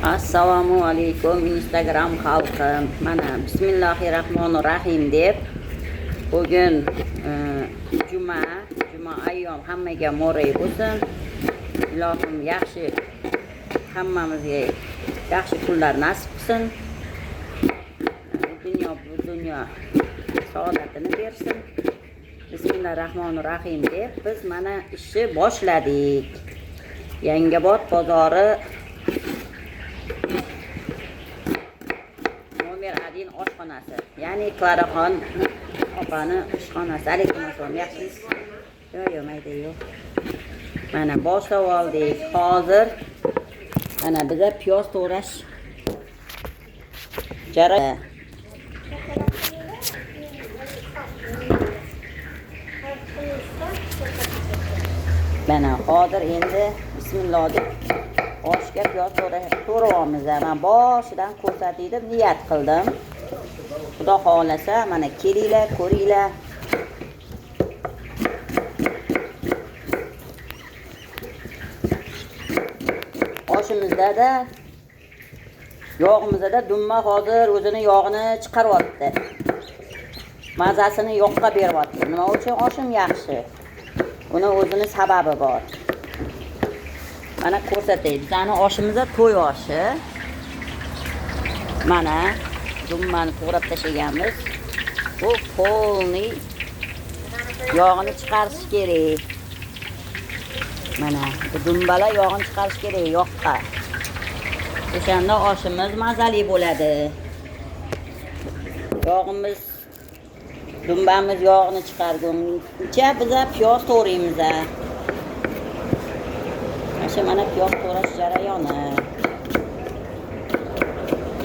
Assalomu alaykum Instagram xalqim. Mana Bismillahirrahmanirrahim deb bugun juma ayyom hammaga mo'ray bo'lsin. Ilohim yaxshi hammamizga yaxshi kunlar nasib qilsin. Bu dunyo saodatini bersin. Bismillahirrahmanirrahim deb biz mana ishni boshladik. Yangobod bozori nomer 1 oshxonasi, ya'ni Klaraxon opani oshxonasi. Alaykum assalom, yaxshisiz? Yo'q, mayda yo'q. Mana boshlab oldik. Hozir mana biza piyoz to'g'rash jarayoni. Mana hozir endi bismillah deb oshga piyoz to'g'rayapmiz. Men boshidan ko'rsatay deb niyat qildim. Xudo xolasa mana kelinglar, ko'ringlar. Oshimizda yog'imizda dumma hozir o'zini yog'ini chiqaryapti. Mazasini yoqqa beryapti. Nima uchun oshim yaxshi? Uni o'zini sababi bor. Mana ko'rsatay. Bizning oshimizda to'y oshi. Mana dummani to'g'rab tashlaganmiz. Bu polni yog'ini chiqarish kerak. Mana bu dumbalar yog'ini chiqarish kerak yoqqa. O'shanda oshimiz mazali bo'ladi. Yog'imiz dumbamiz yog'ini chiqarguncha biz piyoz to'g'raymiz. Mana piyoz to'g'rash jarayoni.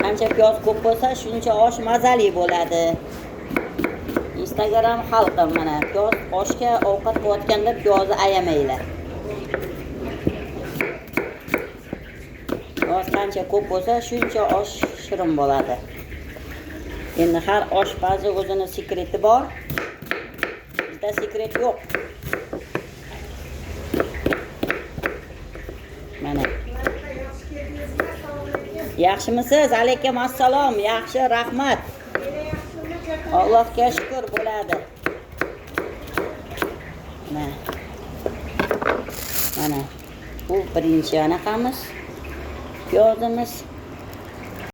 Qancha piyoz ko'p bo'lsa, shuncha osh mazali bo'ladi. Instagram xalqim, mana piyoz oshga ovqat qilayotganda piyozni ayamanglar. Piyoz qancha ko'p bo'lsa, shuncha osh shirin bo'ladi. Endi har oshpazni o'zini sekreti bor. Bizda sekret yo'q. Mana. Yaxshimisiz? Alaykum assalom. Yaxshi, rahmat. Allohga shukr bo'ladi. Mana. Bu birinchi anaqamiz. Piyozimiz.